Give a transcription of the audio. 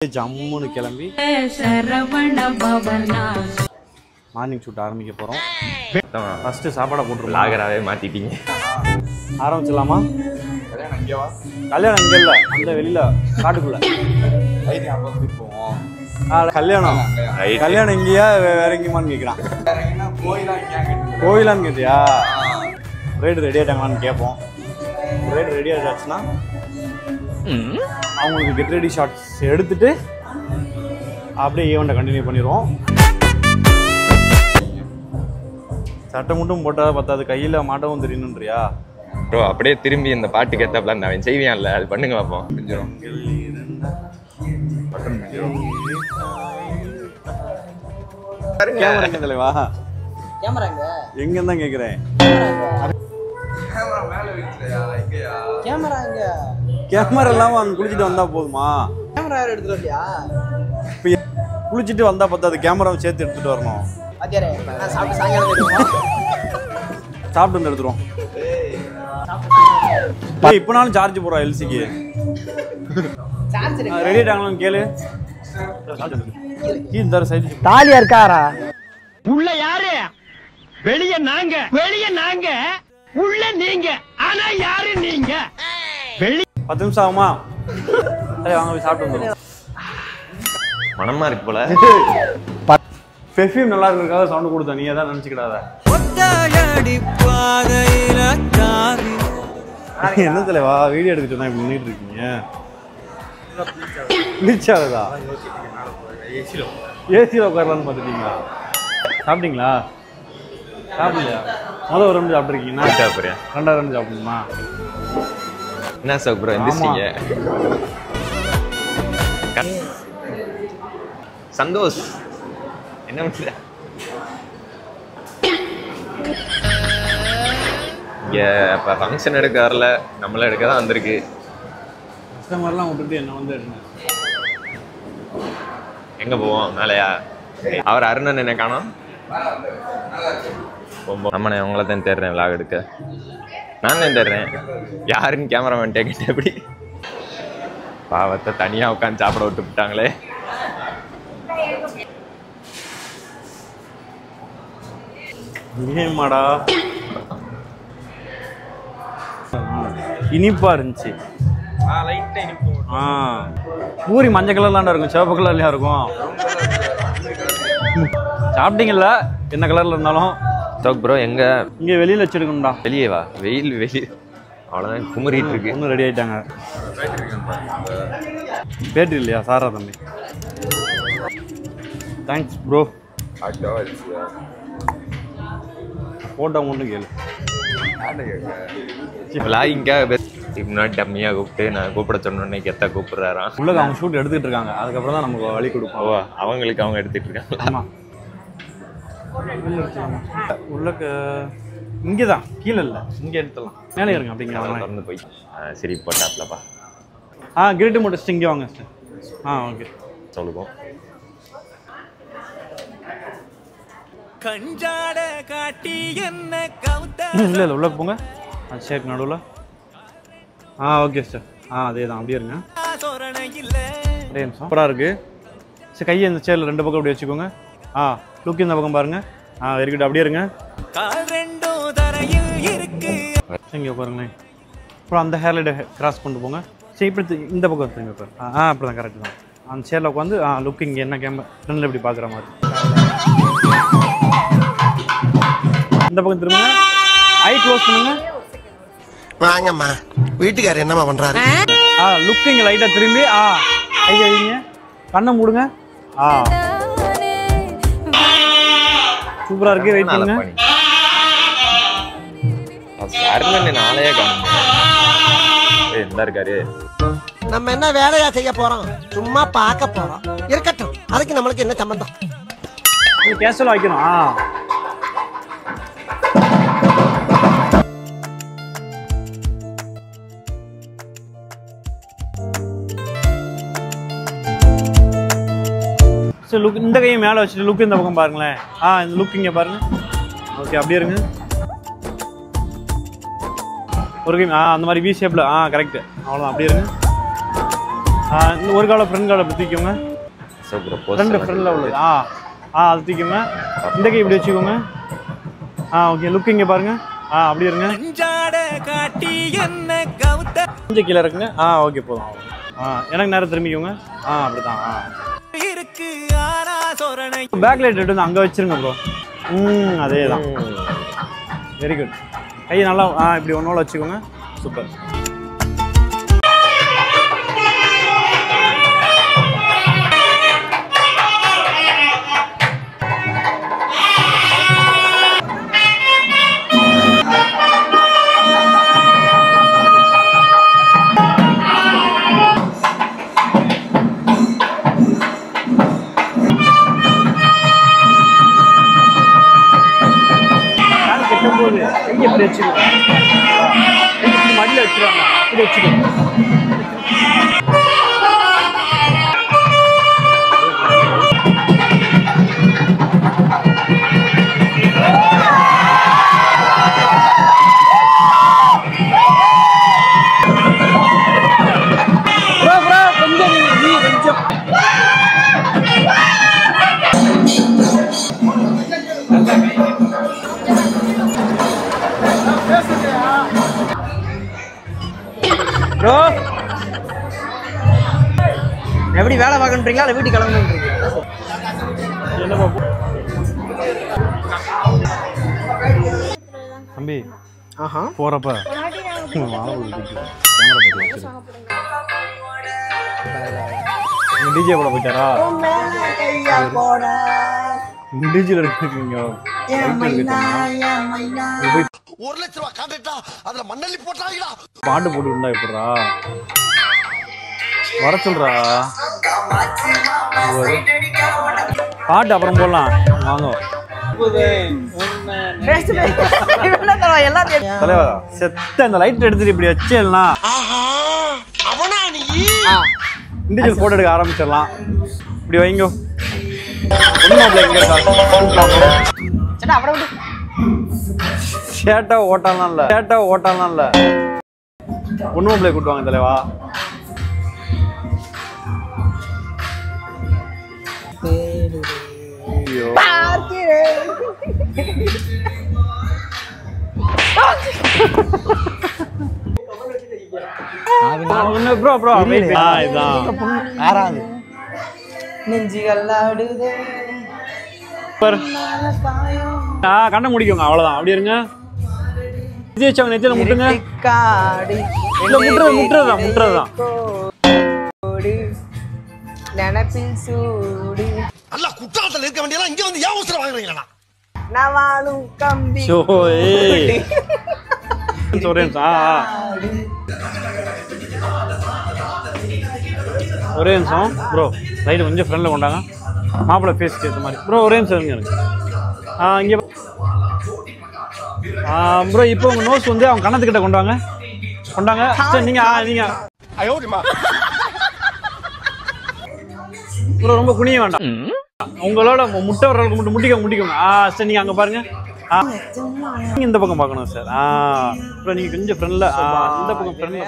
ஜம்முன்னு கிளம்பி morning shoot ஆரம்பிக்க போகிறோம். ஃபஸ்ட்டு சாப்பாடை போட்டுருவோம். லாகராகவே மாற்றிட்டீங்க. ஆரம்பிச்சிடலாமா? கல்யாணம் இங்கே இல்லை, அந்த வெளியில் காட்டுக்குள்ளே போவோம். கல்யாணம் கல்யாணம் இங்கேயா வேற எங்கேயுமான்னு கேட்குறான். கோயிலான்னு கேட்டியா? ரைடு ரெடி ஆகிட்டாங்களான்னு கேட்போம். ரைடு ரெடி ஆகிடுச்சுன்னா அவங்களுக்கு கெட் ரெடி ஷாட்ஸ் எடுத்துட்டு அப்படியே ஈவெண்ட்டை கண்டினியூ பண்ணிடுவோம். சட்டை மட்டும் போட்டால் பத்தாது, கையில் மாட்டவும் தெரியணுன்றியா? ப்ரோ அப்படியே திரும்பி இந்த பாட்டுக்கு ஏற்றாப்புல நான் செய்வேன்ல, அது பண்ணுங்க பார்ப்போம். கேமரா எங்க தலைவா? எங்க தான் கேக்குறேன். கேமரா இல்லாம அங்க குளிச்சுட்டு வந்தா போதுமா? குளிச்சுட்டு வந்தா பத்தாது, கேமராவை சேர்த்து எடுத்துட்டு வரணும். சாப்பிட்டு வந்து எடுத்துருவோம். இப்பனாலும் சார்ஜ் போடுறா எல்சிக்கு. ரெடி ஆகிட்டாங்களான்னு கேளு. தாலியா இருக்காரா? உள்ள யாரு? வெளிய நாங்க, வெளிய நாங்க, உள்ள நீங்க. ஆனா யாரு நீங்க? 10 நிமிஷம் ஆகுமா? வாங்க போய் சாப்பிட்டு வந்துடும். மனமா இருக்கு போல. பெர்ஃப்யூம் நல்லா இருக்கிறதுக்காக சவுண்ட் கொடுத்தா, நீ ஏதாவது நினைச்சுக்கிடாத. என்ன தலைவா வீடியோ எடுத்துட்டு இப்படி நின்றுட்டு இருக்கீங்க? ரீச் ஆகுதா? ஏசியில் உட்காரலான்னு பார்த்துட்டீங்களா? சாப்பிட்டீங்களா? சாப்பிடலையா? முதல் ஒரு ரெண்டு சாப்பிட்ருக்கீங்கன்னா சாப்பிட்றேன், 2வது ரெண்டு சாப்பிடணுமா? என்ன சாப்பிட்றோம்? எந்திரிச்சிங்க. சந்தோஷ் என்ன பண்ணுற? இங்கே இப்போ ஃபங்க்ஷன் எடுக்க வரல, நம்மள எடுக்க தான் வந்திருக்கு. கஸ்டமர்லாம் விட்டுட்டு என்ன வந்து எடுங்க. எங்கே போவோம்? மேலையா? அவர் அருணன் என்ன காணோம்? நம்ம நான் உங்களை தான் தேடுறேன் விளாக் எடுக்க. நான் தான் தேடுறேன். யாருன்னு கேமராமேன் கேட்டேன். எப்படி பாவத்தை தனியாக உட்காந்து சாப்பிட விட்டு விட்டாங்களே. ஏமாடா இனிப்பா இருந்துச்சு. பூரி மஞ்சள் கலர்லாண்டா இருக்கும், சிவப்பு கலர்லயா இருக்கும். சாப்பிட்டீங்கல்ல என்ன கலர்ல இருந்தாலும். தோக் ப்ரோ எங்க? இங்க வெளியில வச்சிருக்கணும்டா. வெளியே வா, வெயில் வெளியே அவ்வளோதான் குமரிட்டு இருக்கு. ஒன்றும் ரெடி ஆயிட்டாங்க. பேட்டரி இல்லையா? சாரா தம்பி, தேங்க்ஸ் ப்ரோ. போட்டோ மட்டும் கேளு. விளாகிங்காக முன்னாடி டம்மியாக கூப்பிட்டு நான் கூப்பிட சொன்னோன்னே கெத்தா கூப்பிடுறாராம். உள்ள அவங்க ஷூட் எடுத்துட்டு இருக்காங்க, அதுக்கப்புறம் தான் நமக்கு வழி கொடுப்போம். அவங்களுக்கு அவங்க எடுத்துட்டு இருக்காங்க. ஆமா, உள்ளக்க இங்கே தான், கீழே இல்லை, இங்கே எடுத்துடலாம். மேலே இருங்க அப்படிங்கிற திறந்து போய் சரி போட்டாப்லப்பா. கிரேட்டு மட்டும் இங்கே வாங்க. ஓகே சொல்லுவோம். இல்லை இல்லை உள்ள போங்க. ஷேக் நடுவில். Okay sir. அதே தான், அப்படியே இருங்க. ஒரே நிமிஷம். சூப்பராக இருக்குது. சரி, கையை இந்த சேரில் 2 பக்கம் அப்படி வச்சுக்கோங்க. லுக் இந்த பக்கம் பாருங்க. இருக்கட்டும், அப்படியே இருங்க. இங்கே பாருங்களேன். அப்புறம் அந்த ஹேர்லைட்டை கிராஸ் கொண்டு போங்க. சரி, இப்படி இந்த பக்கம் எடுத்துங்க. இப்போ அப்படி தான் கரெக்டு தான். அந்த சேரில் உட்காந்து லுக் இங்கே என்ன கேமரா ஃப்ரெண்டில் இப்படி பார்க்குற மாதிரி. இந்த பக்கம் திரும்ப, ஐ க்ளோஸ் பண்ணுங்க. வாங்கம்மா, வீட்டுக்காரர் என்னம்மா பண்றாரு? லுக் இங்க லைட்டா திரும்பி கை வைங்க, கண்ணை மூடுங்க. சூப்பரா இருக்கு. வெயிட் பண்ணுங்க. அருணன் நாளையே காணும். என்ன இருக்காரு? நம்ம என்ன வேலையா செய்ய போறோம்? சும்மா பார்க்க போறோம். இருக்கட்டும், அதுக்கு நம்மளுக்கு என்ன சம்பந்தம்? கேஷுவலா வைக்கணும். சரி, லுக் இந்த கையை மேலே வச்சுட்டு லுக் இந்த பக்கம் பாருங்களேன். இந்த லுக் இங்கே பாருங்க. ஓகே, அப்படியே இருங்க. ஒரு கை அந்த மாதிரி வி ஷேப்பில். கரெக்டு, அவ்வளோதான். அப்படியே இருங்க. இந்த ஒரு காலை ஃப்ரெண்ட் காலை அப்படி தூக்கிக்கோங்க. ஃப்ரெண்டில் உள்ளது. அது தூக்கிக்கோங்க. இந்த கை இப்படி வச்சுக்கோங்க. ஓகே. லுக் இங்கே பாருங்க. அப்படி இருங்க. கொஞ்சம் கீழே இருக்குங்க. ஓகே போதும். எனக்கு நேரம் திரும்பிக்கோங்க. அப்படிதான். பேக் லைட் எடுத்து வந்து அங்கே வச்சிருங்க ப்ரோ. அதே தான். Very good. கையை நல்லா இப்படி ஒன்னோட வச்சுக்கோங்க. சூப்பர். இப்படி வச்சுக்கோங்க. மடியில் வச்சுருவாங்க. இப்படி வச்சுக்கோங்க. ப்ரோ எப்படி வேலை பார்க்கணுன்றீங்களா இல்லை வீட்டுக்கு கிளம்புன்றீங்களா? என்ன பாப்போம் தம்பி. போறப்ப டிஜே போட போயிட்டாரா? டிஜில இருக்கீங்க. 1 லட்சம் ரூபாய் கான்ட்ராக்டா அதுல மண்ணள்ளி போட்டாங்கடா. பாட்டு போட்டு இருந்தா எப்படிடா வர சொல்றா? பாட்டு அப்புறம் போடலாம் வாங்க. தலைவா செத்த இந்த லைட் எடுத்துட்டு இப்படி வச்சிடலாம். இண்டிவிஜுவல் போட்டோ எடுக்க ஆரம்பிச்சிடலாம். இப்படி வைங்க. ஷேட்டா ஓட்டாலாம் இல்ல ஒண்ணும் பிள்ளை கூட்டுவாங்க தலைவா. ப்ரோ ப்ரோ இதான் கண்ணை முடிக்கோங்க. அவ்வளவுதான். அப்படி இருங்க. நெத்தியில முட்டுங்க. முட்டுறதுதான். நினைப்பில் சூடு அல்ல குற்றாலத்துல இருக்க வேண்டியதெல்லாம் இங்க வந்து ஏன் அவசரம் வாங்குறீங்களா? நான் வாழும் கம்பி ஒரே நிமிஷம் ப்ரோ. ரைட்டு கொஞ்சம் ஃப்ரெண்டில் கொண்டாங்க. மாப்பிள்ளை ஃபேஸ்க்கு ஏற்ற மாதிரி ப்ரோ. ஒரே நிமிஷம் இருங்க எனக்கு. இங்கே ப்ரோ இப்போ உங்கள் நோஸ் வந்து அவங்க கண்ணத்துக்கிட்ட கொண்டாங்க. சரி நீங்கள் ப்ரோ ரொம்ப குனிய வேண்டாம். உங்களோட முட்டை வர்றதுக்கு மட்டும் முட்டிக்கோங்க. சரி நீங்கள் அங்கே பாருங்க. நீங்கள் இந்த பக்கம் பார்க்கணும் சார். ப்ரோ நீங்கள் கொஞ்சம் ஃப்ரெண்டில் இந்த பக்கம் ஃப்ரெண்டில்